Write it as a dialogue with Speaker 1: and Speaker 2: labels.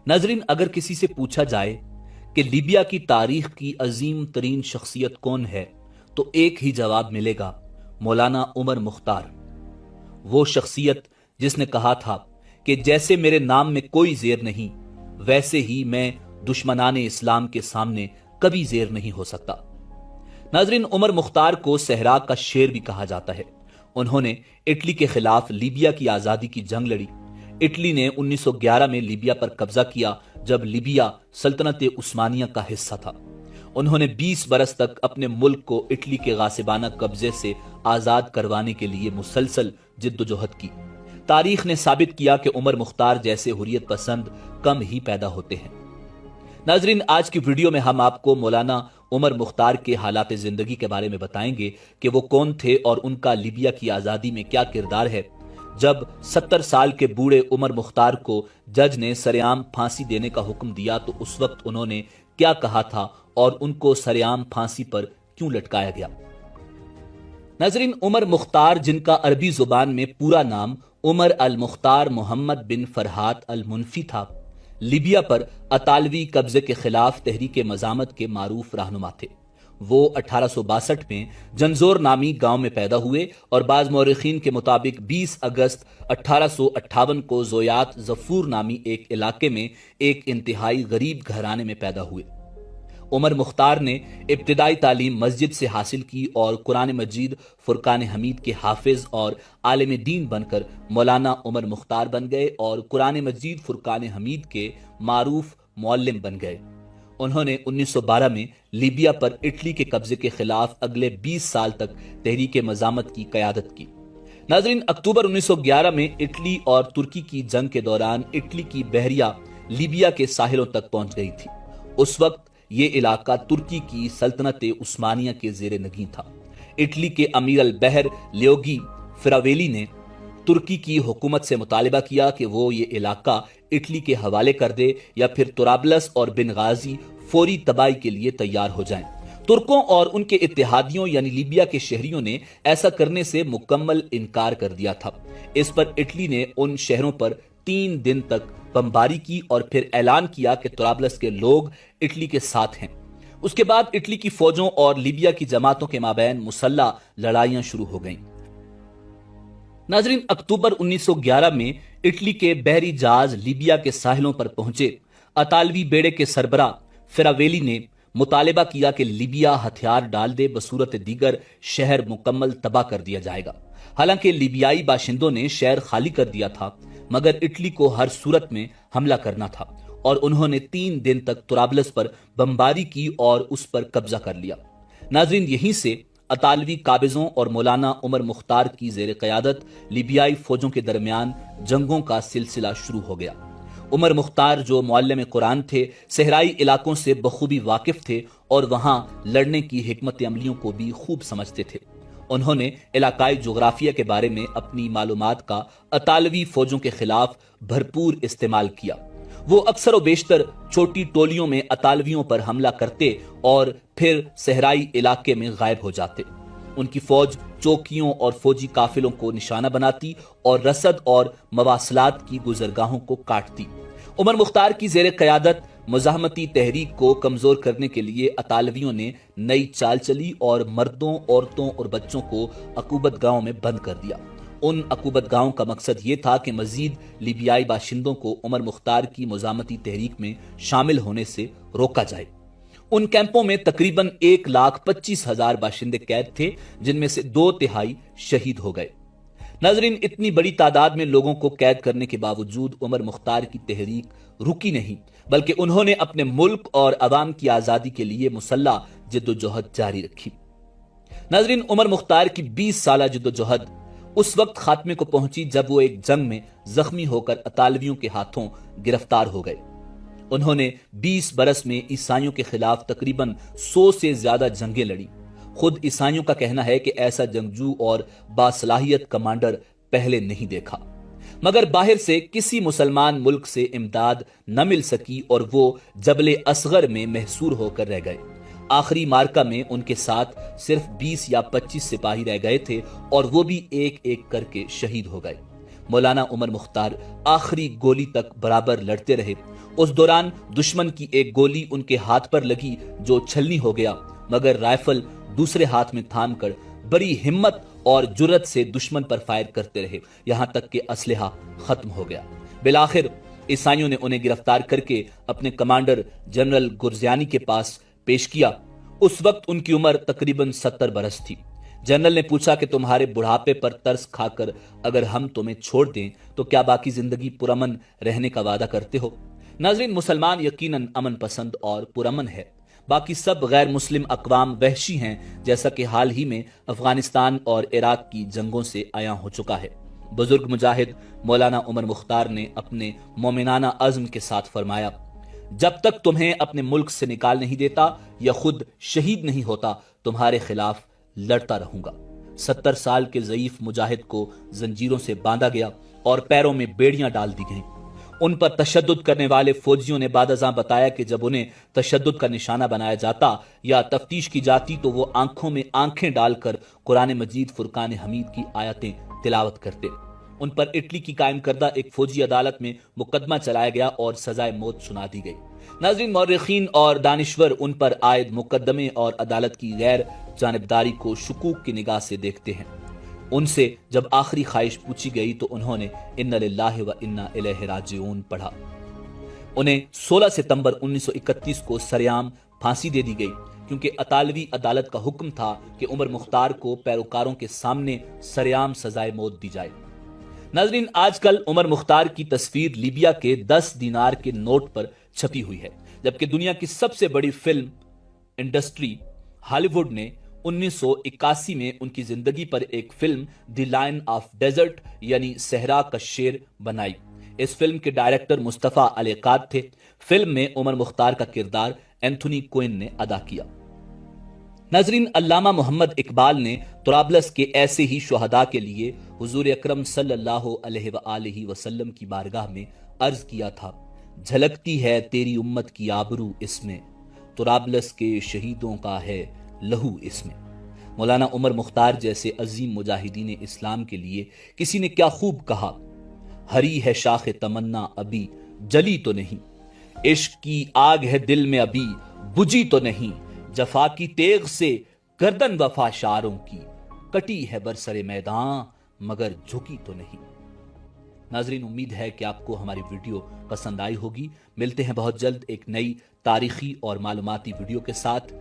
Speaker 1: नाजरीन, अगर किसी से पूछा जाए कि लीबिया की तारीख की अजीम तरीन शख्सियत कौन है, तो एक ही जवाब मिलेगा, मौलाना उमर मुख्तार। वो शख्सियत जिसने कहा था कि जैसे मेरे नाम में कोई जेर नहीं, वैसे ही मैं दुश्मनाने इस्लाम के सामने कभी जेर नहीं हो सकता। नाजरीन, उमर मुख्तार को सहरा का शेर भी कहा जाता है। उन्होंने इटली के खिलाफ लीबिया की आजादी की जंग लड़ी। इटली ने 1911 में लीबिया पर कब्जा किया, जब लीबिया सल्तनत उस्मानिया का हिस्सा था। उन्होंने 20 बरस तक अपने मुल्क को इटली के गासिबाना कब्जे से आजाद करवाने के लिए मुसलसल जिद्दोजहद की। तारीख ने साबित किया कि उमर मुख्तार जैसे हुर्रियत पसंद कम ही पैदा होते हैं। नाजरीन, आज की वीडियो में हम आपको मौलाना उमर मुख्तार के हालात जिंदगी के बारे में बताएंगे कि वो कौन थे और उनका लीबिया की आजादी में क्या किरदार है। जब 70 साल के बूढ़े उमर मुख्तार को जज ने सरेआम फांसी देने का हुक्म दिया, तो उस वक्त उन्होंने क्या कहा था और उनको सरेआम फांसी पर क्यों लटकाया गया। नाजरीन, उमर मुख्तार, जिनका अरबी जुबान में पूरा नाम उमर अल मुख्तार मोहम्मद बिन फरहात अल मुनफी था, लीबिया पर अतालवी कब्जे के खिलाफ तहरीक मजामत के मारूफ रहनुमा थे। वो 1862 में जंजोर नामी गांव में पैदा हुए और बाज मौरखीन के मुताबिक 20 अगस्त 1858 को जोयात जफूर नामी एक इलाके में एक इंतहाई गरीब घराने में पैदा हुए। उमर मुख्तार ने इब्तिदाई तालीम मस्जिद से हासिल की और कुरान मजीद फुरकान हमीद के हाफिज और आलिम दीन बनकर मौलाना उमर मुख्तार बन गए और कुरान मजीद फुरकान हमीद के मारूफ मुअल्लिम बन गए। उन्होंने 1912 में लीबिया पर इटली के कब्जे के खिलाफ अगले 20 साल तक तहरीक मजामत की क़यादत की। नाजरीन, अक्टूबर 1911 में इटली और तुर्की की जंग के दौरान इटली की बहरिया लीबिया के साहिलों तक पहुंच गई थी। उस वक्त ये इलाका तुर्की की सल्तनत उस्मानिया के जेर नगीं था। इटली के अमीर अल बहर लियोगी फिरावेली ने तुर्की की हुकूमत से मुतालिबा किया कि वो ये इलाका इटली के हवाले कर दे या फिर तुराबलस और बिनगाजी फौरी तबाही के लिए तैयार हो जाएं। तुर्कों और उनके इत्तेहादियों यानी लीबिया के शहरियों ने ऐसा करने से मुकम्मल इनकार कर दिया था। इस पर इटली ने उन शहरों पर 3 दिन तक बमबारी की और फिर ऐलान किया कि तुराबलस के लोग इटली के साथ हैं। उसके बाद इटली की फौजों और लीबिया की जमातों के माबैन मुसल्ला लड़ाइयां शुरू हो गईं। नाजरीन, अक्टूबर 1911 में इटली के बहरी जहाज लीबिया के साहिलों पर पहुंचे। अतालवी बेड़े के सरबरा फिरावेली ने मुतालिबा किया कि लीबिया हथियार डाल दे, बसूरत दीगर शहर मुकम्मल तबाह कर दिया जाएगा। हालांकि लीबियाई बाशिंदों ने शहर खाली कर दिया था, मगर इटली को हर सूरत में हमला करना था और उन्होंने 3 दिन तक तुराबलस पर बमबारी की और उस पर कब्जा कर लिया। नाजरीन, यहीं से अतालवी काबिजों और मौलाना उमर मुख्तार की जेर क़यादत लीबियाई फौजों के दरमियान जंगों का सिलसिला शुरू हो गया। उमर मुख्तार, जो मुअल्लिम कुरान थे, सहराई इलाकों से बखूबी वाकिफ थे और वहां लड़ने की हिकमत अमलियों को भी खूब समझते थे। उन्होंने इलाकाई जोग्राफिया के बारे में अपनी मालूमात का अतालवी फौजों के खिलाफ भरपूर इस्तेमाल किया। वो अक्सर व बेशतर छोटी टोलियों में अतालवियों पर हमला करते और फिर सहराई इलाके में गायब हो जाते। उनकी फौज चौकियों और फौजी काफिलों को निशाना बनाती और रसद और मवासलात की गुजरगाहों को काटती। उमर मुख्तार की जेर क़यादत मुजाहमती तहरीक को कमजोर करने के लिए अतालवियों ने नई चाल चली और मर्दों, औरतों और बच्चों को अकूबत गांव में बंद कर दिया। उन अकूबत गांव का मकसद ये था कि मजीद लीबियाई बाशिंदों को उमर मुख्तार की मुजाहमती तहरीक में शामिल होने से रोका जाए। उन कैंपों में तकरीबन 1,25,000 बाशिंदे कैद थे, जिनमें से 2/3 शहीद हो गए। नाजरीन, इतनी बड़ी तादाद में लोगों को कैद करने के बावजूद उमर मुख्तार की तहरीक रुकी नहीं, बल्कि उन्होंने अपने मुल्क और अवाम की आजादी के लिए मुसल्ला जिद्दोजहद जारी रखी। नाजरीन, उमर मुख्तार की 20 साला जिद्दोजहद उस वक्त खात्मे को पहुंची जब वो एक जंग में जख्मी होकर अतालवियों के हाथों गिरफ्तार हो गए। उन्होंने 20 बरस में ईसाइयों के खिलाफ तकरीबन 100 से ज्यादा जंगें लड़ी। खुद ईसाइयों का कहना है कि ऐसा जंगजू और बासलाहियत कमांडर पहले नहीं देखा, मगर बाहर से किसी मुसलमान मुल्क से इमदाद न मिल सकी और वो जबले असगर में महसूर होकर रह गए। आखिरी मार्का में उनके साथ सिर्फ 20 या 25 सिपाही रह गए थे और वो भी एक एक करके शहीद हो गए। مولانا عمر مختار آخری گولی تک برابر لڑتے رہے۔ اس دوران دشمن کی ایک گولی ان کے ہاتھ پر لگی جو چھلنی ہو گیا، مگر رائفل دوسرے ہاتھ میں تھام کر بڑی ہمت اور جرت سے دشمن پر فائر کرتے رہے، یہاں تک کہ اسلحہ ختم ہو گیا۔ بالآخر عیسائیوں نے انہیں گرفتار کر کے اپنے کمانڈر جنرل گرزیانی کے پاس پیش کیا۔ اس وقت ان کی عمر تقریباً 70 برس تھی۔ جنرل نے پوچھا کہ تمہارے بڑھاپے پر ترس کھا کر اگر ہم تمہیں چھوڑ دیں تو کیا باقی زندگی پرامن رہنے کا وعدہ کرتے ہو؟ ناظرین، مسلمان یقیناً امن پسند اور پرامن ہے، باقی سب غیر مسلم اقوام وحشی ہیں، جیسا کہ حال ہی میں افغانستان اور عراق کی جنگوں سے عیاں ہو چکا ہے۔ بزرگ مجاہد مولانا عمر مختار نے اپنے مومنانہ عزم کے ساتھ فرمایا، جب تک تمہیں اپنے ملک سے نکال نہیں دیتا یا خود شہید نہیں ہوتا تمہارے خلاف لڑتا رہوں گا۔ 70 سال کے ضعیف مجاہد کو زنجیروں سے باندھا گیا اور پیروں میں بیڑیاں ڈال دی گئیں۔ ان پر تشدد کرنے والے فوجیوں نے بعد ازاں بتایا کہ جب انہیں تشدد کا نشانہ بنایا جاتا یا تفتیش کی جاتی تو وہ آنکھوں میں آنکھیں ڈال کر قرآن مجید فرقان حمید کی آیتیں تلاوت کرتے۔ ان پر اٹلی کی قائم کردہ ایک فوجی عدالت میں مقدمہ چلایا گیا اور سزائے موت سنا دی گئی۔ ناظرین، مورخین اور دانشور ان پر عائد مقدمے اور عدالت کی غیر جانبداری کو شکوک کی نگاہ سے دیکھتے ہیں۔ ان سے جب آخری خواہش پوچھی گئی تو انہوں نے ان للہ و انا الیہ راجعون پڑھا۔ انہیں 16 ستمبر 1931 کو سرعام پھانسی دے دی گئی، کیونکہ اطالوی عدالت کا حکم تھا کہ عمر مختار کو پیروکاروں کے سامنے سرعام سزائے موت دی جائے۔ ناظرین، آج کل عمر مختار کی تصویر لیبیا کے 10 دینار کے نوٹ پر چھپی ہوئی ہے، جبکہ دنیا کی سب سے بڑی فلم انڈسٹری ہالی ووڈ نے 1981 میں ان کی زندگی پر ایک film the lion of desert یعنی صحرا کا شیر بنائی۔ اس فلم کے ڈائریکٹر مصطفیٰ القاد تھے۔ فلم میں عمر مختار کا کردار اینتھونی کوئن نے ادا کیا۔ ناظرین، علامہ محمد اقبال نے طرابلس کے ایسے ہی شہداء کے لیے حضور اکرم صلی اللہ علیہ وآلہ وسلم کی بارگاہ میں عرض کیا تھا، جھلکتی ہے تیری امت کی آبرو اس میں، طرابلس کے شہیدوں کا ہے لہو اس میں۔ مولانا عمر مختار جیسے عظیم مجاہدین اسلام کے لیے کسی نے کیا خوب کہا، ہری ہے شاخ تمنا ابھی جلی تو نہیں، عشق کی آگ ہے دل میں ابھی بجھی تو نہیں، جفا کی تیغ سے گردن وفا شاروں کی، کٹی ہے برسر میدان مگر جھکی تو نہیں۔ ناظرین، امید ہے کہ آپ کو ہماری ویڈیو پسند آئی ہوگی۔ ملتے ہیں بہت جلد ایک نئی تاریخی اور معلوماتی ویڈیو کے ساتھ۔